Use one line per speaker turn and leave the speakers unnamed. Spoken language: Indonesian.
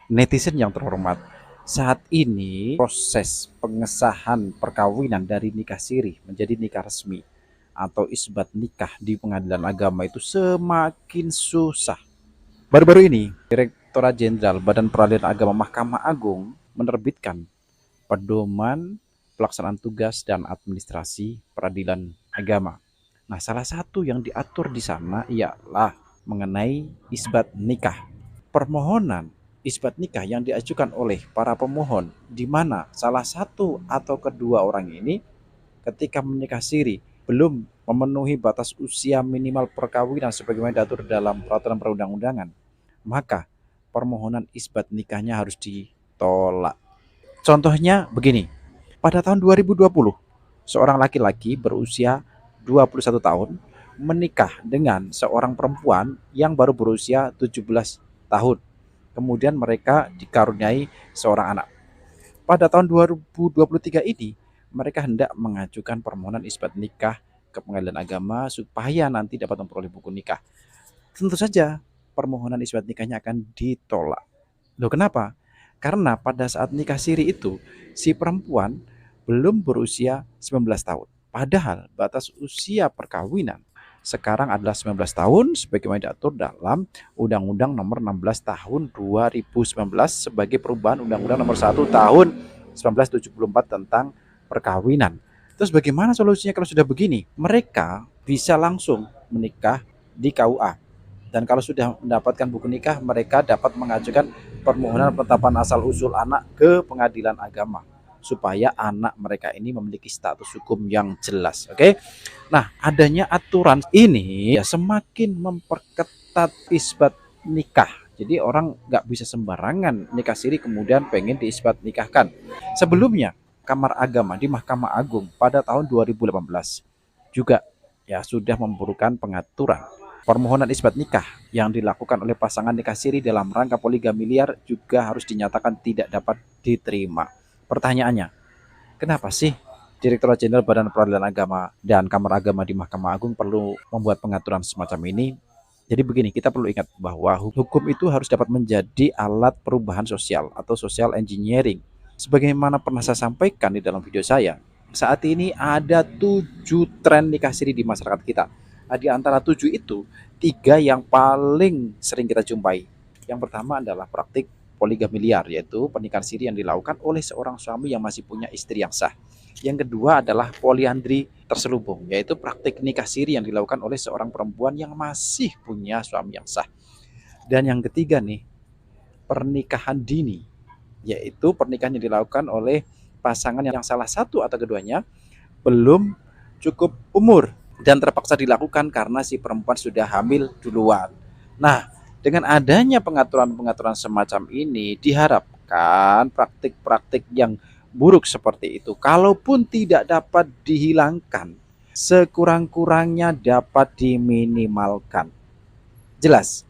Netizen yang terhormat, saat ini proses pengesahan perkawinan dari nikah siri menjadi nikah resmi atau isbat nikah di pengadilan agama itu semakin susah. Baru-baru ini, Direktorat Jenderal Badan Peradilan Agama Mahkamah Agung menerbitkan pedoman pelaksanaan tugas dan administrasi peradilan agama. Nah, salah satu yang diatur di sana ialah mengenai isbat nikah. Permohonan isbat nikah yang diajukan oleh para pemohon, di mana salah satu atau kedua orang ini ketika menikah siri belum memenuhi batas usia minimal perkawinan sebagaimana diatur dalam peraturan perundang-undangan, maka permohonan isbat nikahnya harus ditolak. Contohnya begini, pada tahun 2020, seorang laki-laki berusia 21 tahun menikah dengan seorang perempuan yang baru berusia 17 tahun. Kemudian mereka dikaruniai seorang anak. Pada tahun 2023 ini, mereka hendak mengajukan permohonan isbat nikah ke pengadilan agama supaya nanti dapat memperoleh buku nikah. Tentu saja permohonan isbat nikahnya akan ditolak. Loh kenapa? Karena pada saat nikah siri itu, si perempuan belum berusia 19 tahun. Padahal batas usia perkawinan sekarang adalah 19 tahun sebagaimana diatur dalam Undang-Undang Nomor 16 Tahun 2019 sebagai perubahan Undang-Undang Nomor 1 Tahun 1974 tentang perkawinan. Terus bagaimana solusinya kalau sudah begini? Mereka bisa langsung menikah di KUA. Dan kalau sudah mendapatkan buku nikah, mereka dapat mengajukan permohonan penetapan asal-usul anak ke pengadilan agama supaya anak mereka ini memiliki status hukum yang jelas. Oke. Nah, adanya aturan ini ya semakin memperketat isbat nikah. Jadi orang nggak bisa sembarangan nikah siri kemudian pengen diisbat nikahkan. Sebelumnya, Kamar Agama di Mahkamah Agung pada tahun 2018 juga ya sudah memberikan pengaturan permohonan isbat nikah yang dilakukan oleh pasangan nikah siri dalam rangka poligami liar juga harus dinyatakan tidak dapat diterima. Pertanyaannya, kenapa sih Direktorat Jenderal Badan Peradilan Agama dan Kamar Agama di Mahkamah Agung perlu membuat pengaturan semacam ini? Jadi begini, kita perlu ingat bahwa hukum itu harus dapat menjadi alat perubahan sosial atau social engineering. Sebagaimana pernah saya sampaikan di dalam video saya, saat ini ada 7 tren nikah siri di masyarakat kita. Nah, di antara 7 itu, 3 yang paling sering kita jumpai. Yang pertama adalah praktik poligami liar, yaitu pernikahan siri yang dilakukan oleh seorang suami yang masih punya istri yang sah. Yang kedua adalah poliandri terselubung, yaitu praktik nikah siri yang dilakukan oleh seorang perempuan yang masih punya suami yang sah. Dan yang ketiga nih, pernikahan dini, yaitu pernikahan yang dilakukan oleh pasangan yang salah satu atau keduanya belum cukup umur dan terpaksa dilakukan karena si perempuan sudah hamil duluan. Nah, dengan adanya pengaturan-pengaturan semacam ini diharapkan praktik-praktik yang buruk seperti itu kalaupun tidak dapat dihilangkan, sekurang-kurangnya dapat diminimalkan. Jelas?